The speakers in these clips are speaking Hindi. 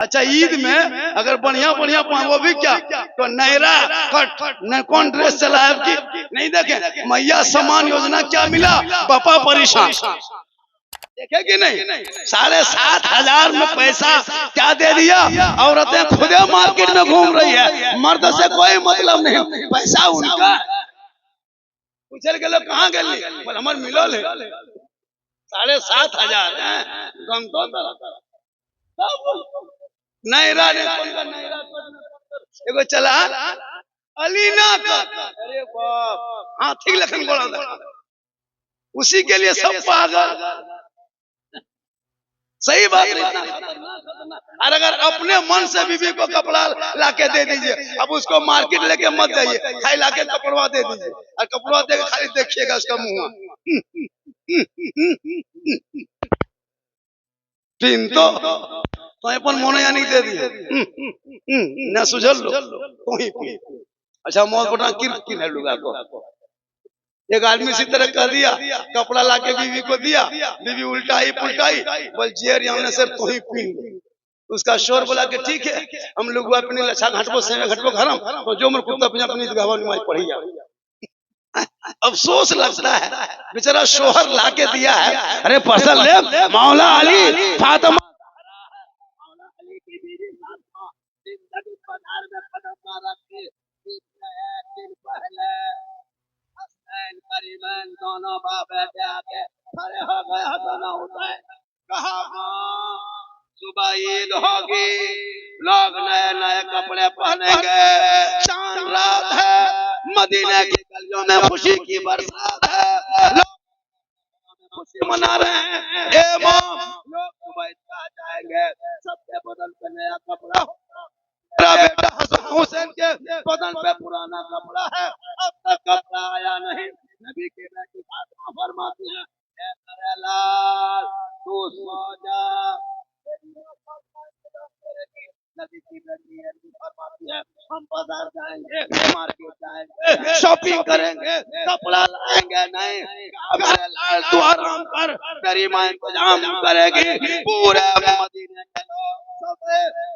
अच्छा ईद में अगर बढ़िया बढ़िया वो भी क्या तो नहरा कट न कौन ड्रेस चला है आपकी नहीं देखे मैया सम्मान योजना क्या मिला पापा परेशान देखे कि नहीं 7,500 में पैसा क्या दे दिया औरतें खुदे मार्केट में घूम रही है मर्द से कोई मतलब नहीं पैसा उनका पूछल के लोग कहाँ गए हमारे मिलल है 7,500 गम तो नैरा एगो चला अलीना का अरे बाप हाथी लखन गोड़ा उसी के लिए सब पागल सही बात और अगर अपने मन से बीवी को कपड़ा लाके दे दीजिए अब उसको मार्केट लेके मत जाइए खाली लाके कपड़वा दे दीजिए और कपड़वा दे खाली देखिएगा उसका मुंह तीन तो अपन मोने यानी दे दिए ना सुझल लो तो ही पी अच्छा मौत बटा किन है लुगा को एक आदमी इसी तरह कह दिया कपड़ा लाके बीवी को दिया बीवी उल्टाई पुलटाई बोल जेर हमने सर तो ही पी उसका शोर बोला कि ठीक है हम लोग अपनी लच्छा घाटो से घाटो घरम तो जो मन कुत्ता अपनी अपनी गवा नमाज पढ़ी जा अफसोस लगता है बेचारा शोहर लाके दिया है अरे फसल ले मौला अली फातिमा दोनों बाप बेटे आके खड़े हो गए दोनों उठाए कहा सुबह ईद होगी लोग नए नए कपड़े पहनेंगे चांद रात है मदीना की गलियों में खुशी की बरसात है लोग खुशी मना रहे हैं इमाम लोग सुबह जाएंगे सबके बदल पे नया कपड़ा मेरा बेटा हसन हुसैन के बदन पे पुराना कपड़ा है अब तक कपड़ा आया नहीं नबी की बेटी फातिमा फरमाती है ए मेरे लाल तू सो जा नबी की बेटी फरमाती है हम बाजार जाएंगे मार्केट जाएंगे शॉपिंग करेंगे कपड़ा लाएंगे नहीं मेरे लाल तू आराम कर तेरी मां इंतजाम करेगी पूरे मदीने के लोग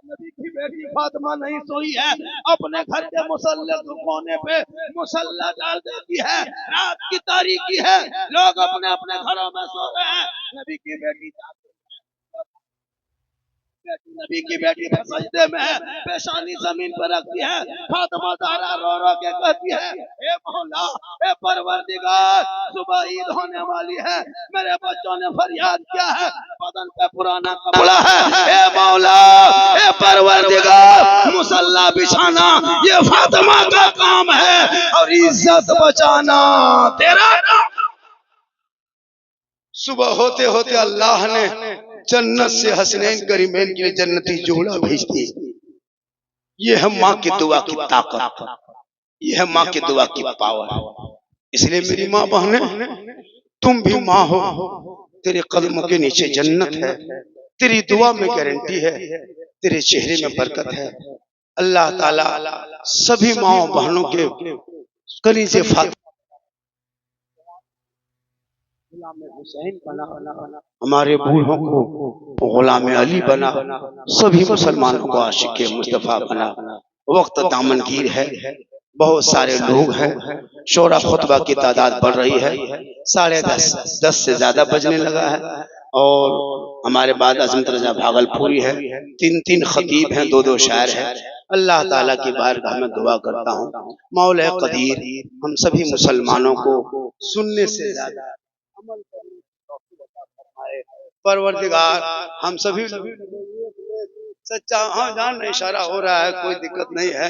नबी की बेटी फातिमा नहीं सोई है अपने घर के मुसल्ले के कोने पे मुसल्ला डाल देती है रात की तारीकी है लोग अपने अपने घरों में सो रहे हैं नबी की बेटी नबी की बेटी सजदे में है पेशानी जमीन पर रखती है फातिमा ज़हरा रो रो के कहती है हे मौला हे परवरदिगार सुबह ईद होने वाली है मेरे बच्चों ने फरियाद किया है बदन पे पुराना कपड़ा है हे मौला हे परवरदिगार मुसल्ला बिछाना ये फातिमा का काम है और इज्जत बचाना तेरा सुबह होते होते अल्लाह ने जन्नत से हसनैन करीमैन के लिए जन्नती जोड़ा भेज दिए ये है माँ की दुआ की ताकत ये है माँ की दुआ की पावर इसलिए मेरी माँ बहने तुम भी माँ हो तेरे कदमों के नीचे जन्नत है तेरी दुआ में गारंटी है तेरे चेहरे में बरकत है अल्लाह ताला सभी माँ बहनों के कलीजे फातिमा हुसैन बना हमारे बूढ़ों को गुलाम अली बना सभी मुसलमानों को आशिक मुस्तफा बना वक्त दामनगीर है बहुत सारे लोग हैं शोरा खुतबा की तादाद बढ़ रही है 10:30 से ज्यादा बजने लगा है और हमारे बाद अजमत रजा भागलपुरी है 3 खतीब हैं 2 शायर हैं अल्लाह ताला की बारगाह में दुआ करता हूँ मौला कदीर हम सभी मुसलमानों को सुनने से ज्यादा अमल करने की तौफीक अता फरमाए परवरदिगार हम सभी सच्चा हाँ जान इशारा हो रहा है कोई दिक्कत नहीं है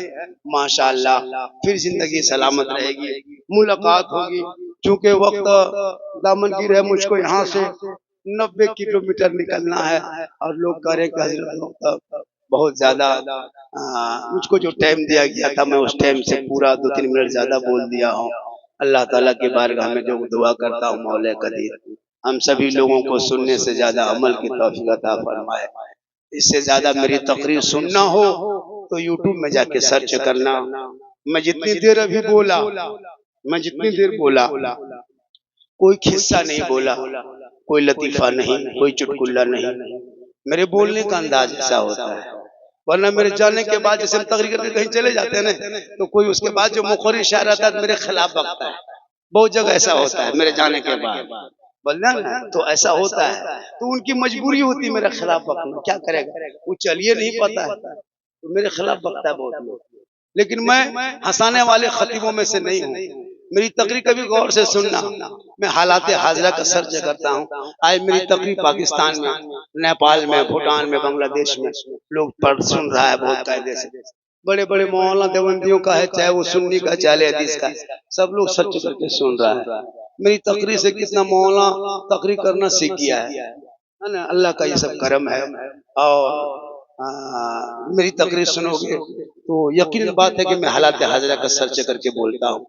माशाअल्लाह फिर जिंदगी सलामत रहेगी मुलाकात होगी क्योंकि वक्त दामनगीर है मुझको यहाँ से 90 किलोमीटर निकलना है और लोग कह रहे हजरत बहुत ज्यादा मुझको जो टाइम दिया गया था मैं उस टाइम से पूरा 2-3 मिनट ज्यादा बोल दिया हूँ अल्लाह ताला की बारगाह में जो दुआ करता हूँ मौला कदीर हम सभी लोगों को सुनने से ज्यादा अमल की तौफीक अता फरमाए इससे ज्यादा मेरी तकरीर सुनना हो तो यूट्यूब में जाके सर्च करना मैं जितनी देर अभी बोला मैं जितनी देर बोला कोई खिस्सा नहीं बोला कोई लतीफा नहीं कोई चुटकुल्ला नहीं मेरे बोलने का अंदाज ऐसा होता है वरना मेरे जाने के बाद जैसे हम तकरीर करके कहीं चले जाते हैं ना, तो कोई उसके बाद जो मुखरी शायर आता है मेरे खिलाफ बकता है। बहुत जगह ऐसा होता है मेरे जाने के बाद, बोलना ना, तो ऐसा होता है। तो उनकी मजबूरी होती है मेरे खिलाफ बकना, क्या करेगा, वो चलिए नहीं पाता है तो मेरे खिलाफ बकता है बहुत लोग। लेकिन मैं हंसाने वाले खतीबों में से नहीं हूँ। मेरी तकरीर कभी गौर से सुनना, मैं हालात हाजरा का सर्च करता हूँ। आज मेरी तकरीर पाकिस्तान में, नेपाल में, भूटान में, बांग्लादेश में लोग पढ़ सुन रहा है बहुत कायदे से। बड़े बड़े मौलाना देवबंदियों का है, चाहे वो सुन्नी का चाहे हदीस का, सब लोग सर्च करके सुन रहा है। मेरी तकरीर से कितना मौलाना तकरीर करना सीख गया है ना। अल्लाह का ये सब करम है। और मेरी तकरीर सुनोगे तो यकीन बात है कि मैं हालात हाजरा का सर्च करके बोलता हूँ,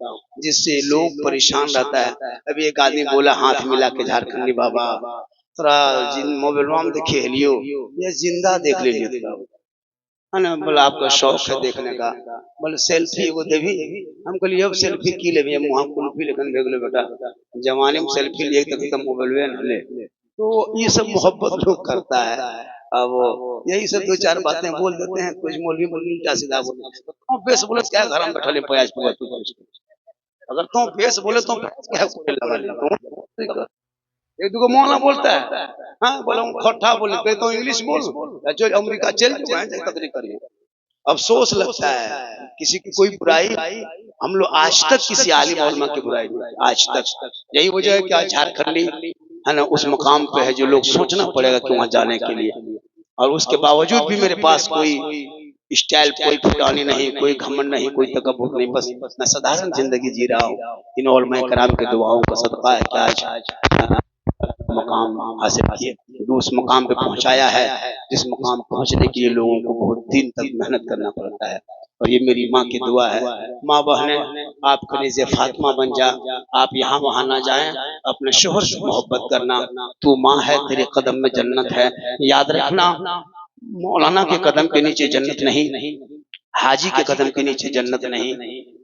जिससे लोग परेशान रहता है। अभी एक आदमी बोला हाथ मिला के झारखंडी बाबा थोड़ा जिन मोबाइल में देखे लियो, ये जिंदा देख लीजिए है ना। बोला आपका शौक है देखने का, बोले सेल्फी वो देवी। हम कहलिए अब सेल्फी की ले मुँह कुल्फी लेकिन देख लो बेटा, जमाने में सेल्फी लिए तक मोबाइल न ले। तो ये सब मोहब्बत लोग करता है। अब यही सब दो चार बातें बोल देते हैं, कुछ मौलवी उल्टा सीधा बोलते हैं। तो बेस बोले क्या घर में बैठा ले प्याज पुआ तू, अगर तुम बेस बोले तो क्या लगा ले। एक दूगो मौला बोलता है, हाँ बोला खट्टा बोले तो इंग्लिश बोल, जो अमेरिका चल चुका है तकरीर करिए। अफसोस लगता है किसी की कोई बुराई, हम लोग आज तक किसी आलिम उलमा की बुराई नहीं, आज तक। यही वजह है कि आज झारखंडी है ना उस मुकाम पे है जो लोग सोचना पड़ेगा कि वहां जाने के लिए। और उसके बावजूद भी मेरे पास कोई स्टाइल, कोई फुटानी नहीं, कोई घमंड नहीं, कोई तकब्बुर नहीं, बस मैं साधारण जिंदगी जी रहा हूँ। इन उलमा कराम के दुआओं का सदका है कि आज मकाम हासिल किए, उस मकाम पे पहुंचाया है जिस मकाम पहुंचने के लिए लोगों को बहुत दिन तक मेहनत करना पड़ता है। और ये मेरी माँ की दुआ है। माँ बहने आप कनीज़े फातिमा बन जा, आप यहाँ वहाँ ना जाएं, अपने शोहर से मोहब्बत करना। तू माँ है, तेरे कदम में जन्नत है। याद रखना, मौलाना के कदम के नीचे जन्नत नहीं, हाजी के कदम के नीचे जन्नत नहीं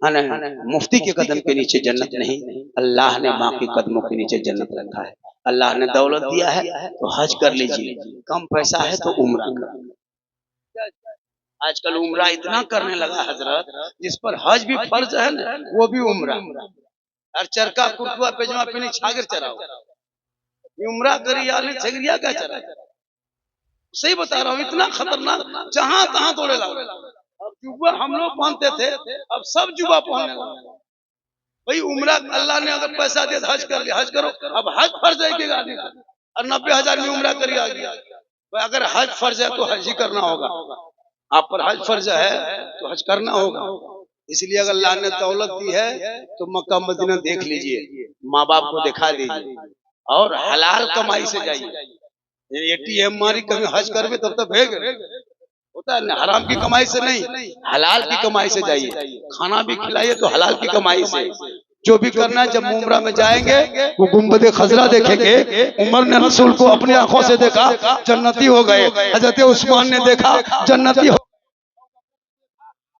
है ना, मुफ्ती के कदम के नीचे जन्नत नहीं। अल्लाह ने माँ के कदमों के नीचे जन्नत रखा है। अल्लाह ने दौलत दिया है तो हज कर लीजिए, कम पैसा है तो उम्रा कर। आजकल उम्रा इतना करने लगा हजरत, जिस पर हज भी फर्ज है ना वो भी उम्रा। और चरका कुर्तुआ पेजमा पे छागर चराओ, उम्रा करी यानी छगरिया क्या चरा। सही बता रहा हूँ, इतना खतरनाक, जहां तहां दौड़े लगा। अब जुबा हम लोग पहनते थे, अब सब जुबा पहनने लगे। भाई उम्रा अल्लाह ने अगर पैसा दिया हज कर लिया, हज करो। अब हज फर्ज है कि गाड़ी और 90,000 में उम्रा करी आ गया। अगर हज फर्ज है तो हज ही करना होगा, आप पर हज फर्ज है तो हज करना होगा। इसलिए अगर अल्लाह ने दौलत दी है तो मक्का मदीना देख लीजिए, माँ बाप को दिखा दीजिए और हलाल कमाई से जाइए। ATM मारी कभी हज करवे तब तक भेज होता है, हराम की कमाई से नहीं, हलाल की कमाई से जाइए। खाना भी खिलाइए तो हलाल की कमाई से। जो भी करना है, जब उम्रा में जाएंगे वो गुंबद खजरा देखेंगे। उमर ने रसूल को अपनी आंखों से देखा, जन्नती हो गए। हजरत उस्मान ने देखा, जन्नती हो